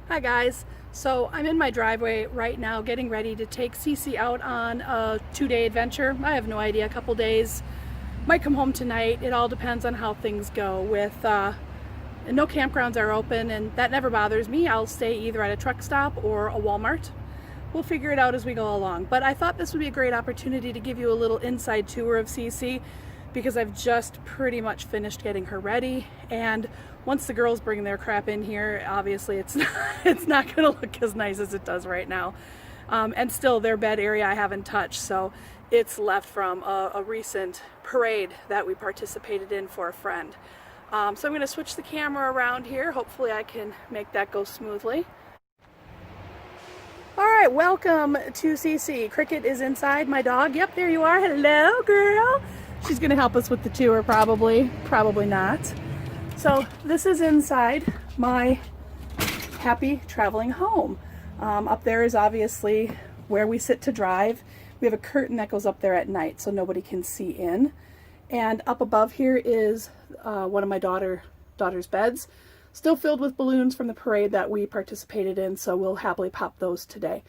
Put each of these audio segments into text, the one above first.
Hi guys, so I'm in my driveway right now getting ready to take CeeCee out on a 2-day adventure. I have no idea, a couple days. Might come home tonight. It all depends on how things go with no campgrounds are open, and that never bothers me. I'll stay either at a truck stop or a Walmart. We'll figure it out as we go along. But I thought this would be a great opportunity to give you a little inside tour of CeeCee because I've just pretty much finished getting her ready, and once the girls bring their crap in here, obviously it's not gonna look as nice as it does right now. And still, their bed area I haven't touched, so it's left from a recent parade that we participated in for a friend. So I'm going to switch the camera around here. Hopefully I can make that go smoothly. Alright, welcome to CeeCee. Cricket is inside, my dog. Yep, there you are. Hello, girl. She's going to help us with the tour, probably not. So this is inside my happy traveling home. Up there is obviously where we sit to drive. We have a curtain that goes up there at night so nobody can see in. And up above here is one of my daughter's beds, still filled with balloons from the parade that we participated in, so we'll happily pop those today.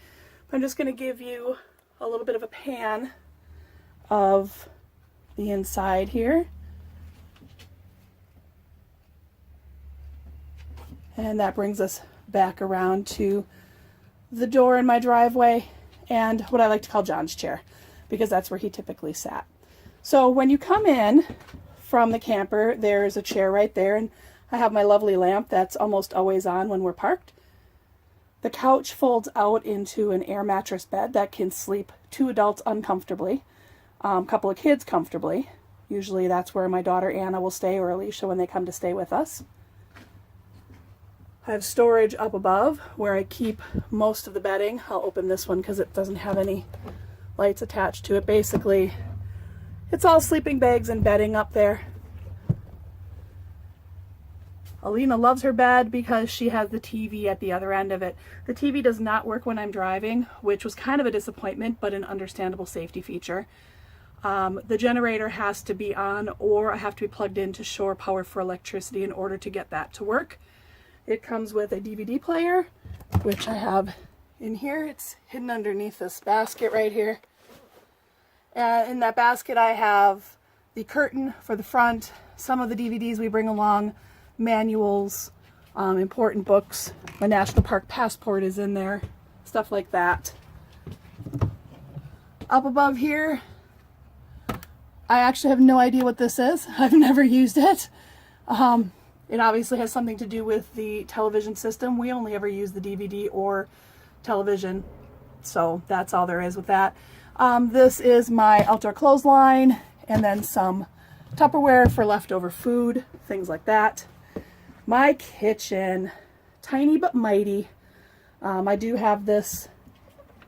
I'm just going to give you a little bit of a pan of the inside here. And that brings us back around to the door in my driveway and what I like to call John's chair, because that's where he typically sat. So when you come in from the camper, there's a chair right there, and I have my lovely lamp that's almost always on when we're parked. The couch folds out into an air mattress bed that can sleep 2 adults uncomfortably, a couple of kids comfortably. Usually that's where my daughter Anna will stay, or Alicia when they come to stay with us. I have storage up above where I keep most of the bedding. I'll open this one because it doesn't have any lights attached to it. Basically, it's all sleeping bags and bedding up there. Alina loves her bed because she has the TV at the other end of it. The TV does not work when I'm driving, which was kind of a disappointment, but an understandable safety feature. The generator has to be on, or I have to be plugged in to shore power for electricity in order to get that to work. It comes with a DVD player, which I have in here. It's hidden underneath this basket right here. And in that basket I have the curtain for the front, some of the DVDs we bring along, manuals, important books. My National Park passport is in there, stuff like that. Up above here, I actually have no idea what this is. I've never used it. It obviously has something to do with the television system. We only ever use the DVD or television, so that's all there is with that. This is my outdoor clothesline, and then some Tupperware for leftover food, things like that. My kitchen, tiny but mighty. I do have this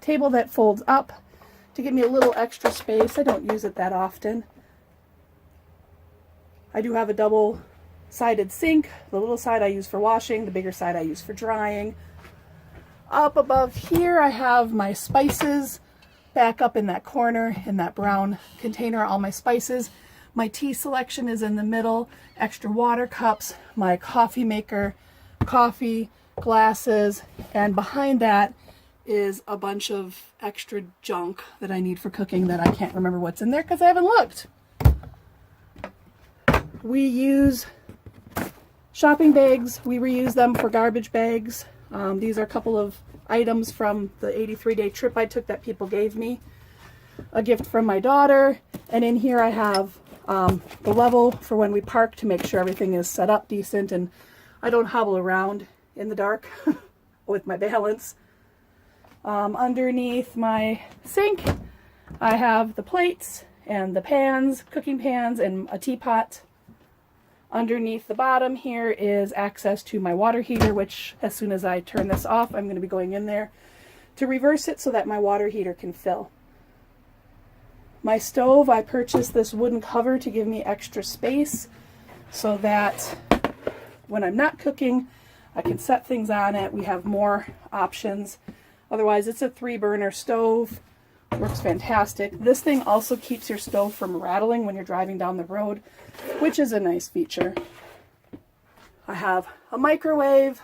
table that folds up to give me a little extra space. I don't use it that often. I do have a double-sided sink. The little side I use for washing, the bigger side I use for drying. Up above here I have my spices. Back up in that corner, in that brown container, all my spices. My tea selection is in the middle, extra water cups, my coffee maker, coffee, glasses, and behind that is a bunch of extra junk that I need for cooking that I can't remember what's in there because I haven't looked. We use shopping bags. We reuse them for garbage bags. These are a couple of items from the 83-day trip I took that people gave me. A gift from my daughter. And in here I have the level for when we park to make sure everything is set up decent and I don't hobble around in the dark with my balance. Underneath my sink I have the plates and the pans, cooking pans, and a teapot. Underneath the bottom here is access to my water heater, which as soon as I turn this off, I'm going to be going in there to reverse it so that my water heater can fill. My stove, I purchased this wooden cover to give me extra space so that when I'm not cooking, I can set things on it. We have more options. Otherwise, it's a 3-burner stove. Works fantastic. This thing also keeps your stove from rattling when you're driving down the road, which is a nice feature. I have a microwave,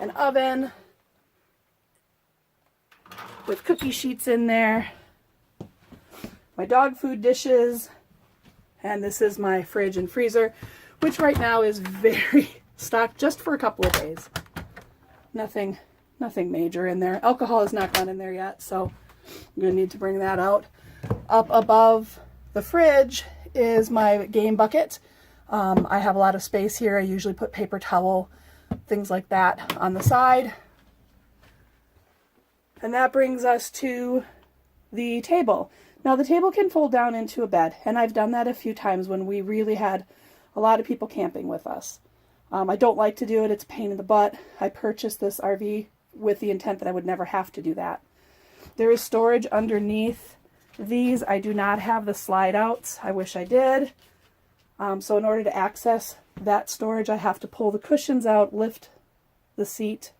an oven with cookie sheets in there, my dog food dishes, and this is my fridge and freezer, which right now is very stocked just for a couple of days. Nothing major in there. Alcohol has not gone in there yet, so I'm going to need to bring that out. Up above the fridge is my game bucket. I have a lot of space here. I usually put paper towel, things like that on the side. And that brings us to the table. Now the table can fold down into a bed, and I've done that a few times when we really had a lot of people camping with us. I don't like to do it. It's a pain in the butt. I purchased this RV with the intent that I would never have to do that. There is storage underneath these. I do not have the slide outs. I wish I did. So in order to access that storage, I have to pull the cushions out, lift the seat,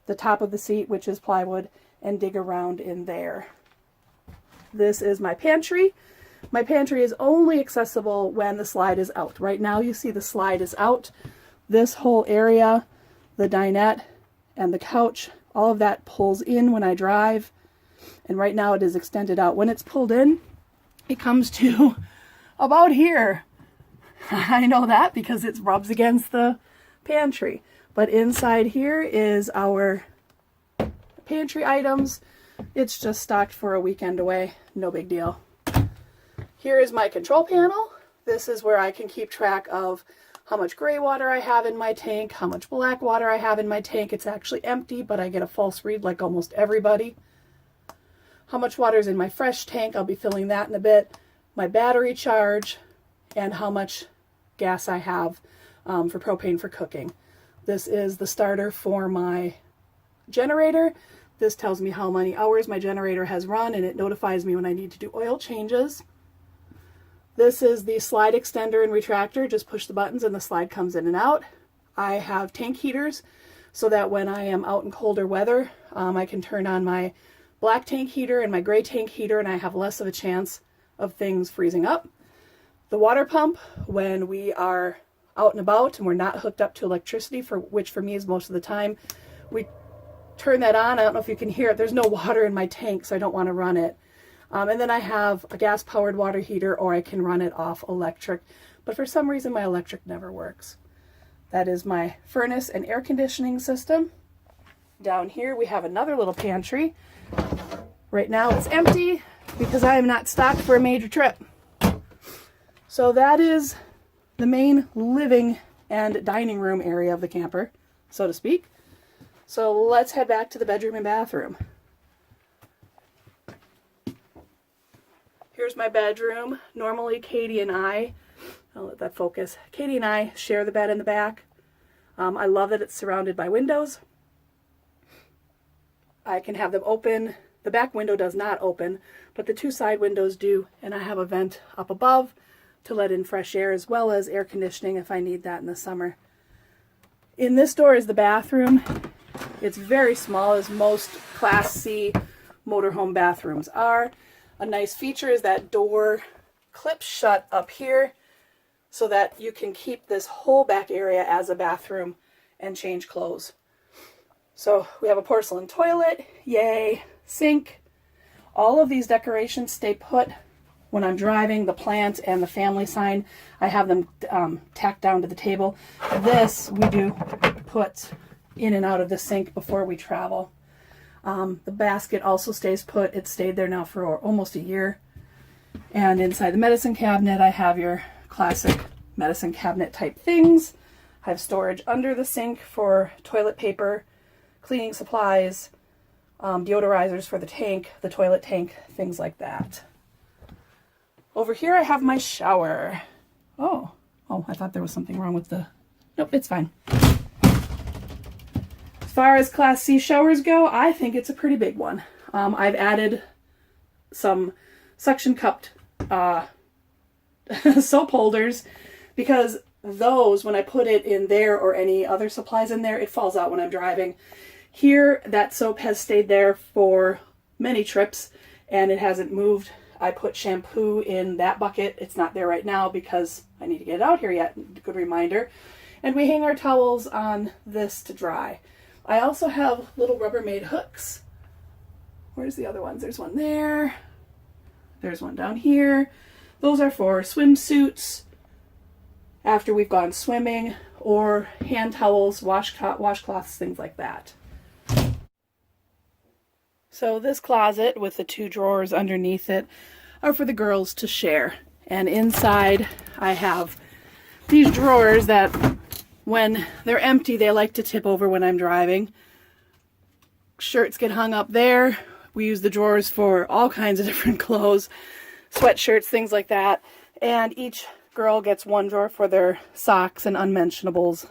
the top of the seat, which is plywood, and dig around in there. This is my pantry. My pantry is only accessible when the slide is out. Right now you see the slide is out. This whole area, the dinette and the couch, all of that pulls in when I drive. And right now it is extended out. When it's pulled in, it comes to about here. I know that because it rubs against the pantry. But inside here is our pantry items. It's just stocked for a weekend away. No big deal. Here is my control panel. This is where I can keep track of how much gray water I have in my tank, how much black water I have in my tank. It's actually empty, but I get a false read like almost everybody. How much water is in my fresh tank. I'll be filling that in a bit. My battery charge, and how much gas I have for propane for cooking. This is the starter for my generator. This tells me how many hours my generator has run, and it notifies me when I need to do oil changes. This is the slide extender and retractor. Just push the buttons and the slide comes in and out. I have tank heaters so that when I am out in colder weather, I can turn on my black tank heater and my gray tank heater, and I have less of a chance of things freezing up. The water pump, when we are out and about and we're not hooked up to electricity, which for me is most of the time, we turn that on. I don't know if you can hear it. There's no water in my tank, so I don't want to run it. And then I have a gas-powered water heater, or I can run it off electric. But for some reason, my electric never works. That is my furnace and air conditioning system. Down here, we have another little pantry. Right now, it's empty because I am not stocked for a major trip. So that is the main living and dining room area of the camper, so to speak. So let's head back to the bedroom and bathroom. Here's my bedroom. Normally Katie and I, I'll let that focus, Katie and I share the bed in the back. I love that it's surrounded by windows. I can have them open. The back window does not open, but the two side windows do, and I have a vent up above to let in fresh air, as well as air conditioning if I need that in the summer. In this door is the bathroom. It's very small, as most Class C motorhome bathrooms are. A nice feature is that door clips shut up here so that you can keep this whole back area as a bathroom and change clothes. So we have a porcelain toilet, yay, sink. All of these decorations stay put when I'm driving. The plant and the family sign, I have them tacked down to the table. This we do put in and out of the sink before we travel. The basket also stays put. It's stayed there now for almost a year. And inside the medicine cabinet, I have your classic medicine cabinet type things. I have storage under the sink for toilet paper, cleaning supplies, deodorizers for the tank, the toilet tank, things like that. Over here I have my shower. Oh, I thought there was something wrong with the... Nope, it's fine. As far as Class C showers go, I think it's a pretty big one. I've added some suction cupped soap holders because those, when I put it in there or any other supplies in there, it falls out when I'm driving. Here, that soap has stayed there for many trips and it hasn't moved. I put shampoo in that bucket. It's not there right now because I need to get it out here yet. Good reminder. And we hang our towels on this to dry. I also have little Rubbermaid hooks. Where's the other ones? There's one there. There's one down here. Those are for swimsuits after we've gone swimming, or hand towels, washcloths, things like that. So this closet with the 2 drawers underneath it are for the girls to share. And inside I have these drawers that when they're empty, they like to tip over when I'm driving. Shirts get hung up there. We use the drawers for all kinds of different clothes, sweatshirts, things like that. And each girl gets 1 drawer for their socks and unmentionables.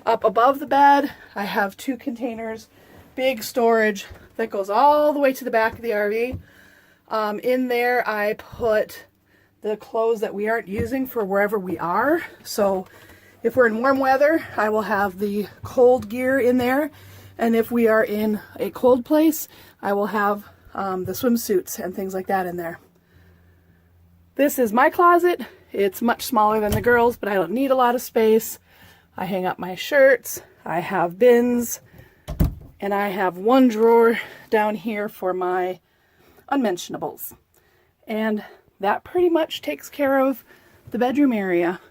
Up above the bed, I have 2 containers, big storage that goes all the way to the back of the RV. In there, I put the clothes that we aren't using for wherever we are. So if we're in warm weather, I will have the cold gear in there. And if we are in a cold place, I will have the swimsuits and things like that in there. This is my closet. It's much smaller than the girls', but I don't need a lot of space. I hang up my shirts. I have bins. And I have 1 drawer down here for my unmentionables. And that pretty much takes care of the bedroom area.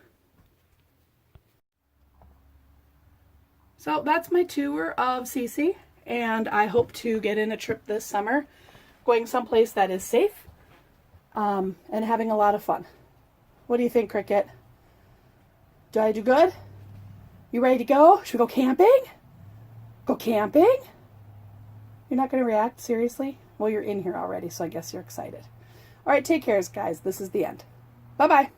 So that's my tour of CeeCee, and I hope to get in a trip this summer, going someplace that is safe, and having a lot of fun. What do you think, Cricket? Did I do good? You ready to go? Should we go camping? Go camping? You're not going to react? Seriously? Well, you're in here already, so I guess you're excited. All right, take care, guys. This is the end. Bye-bye.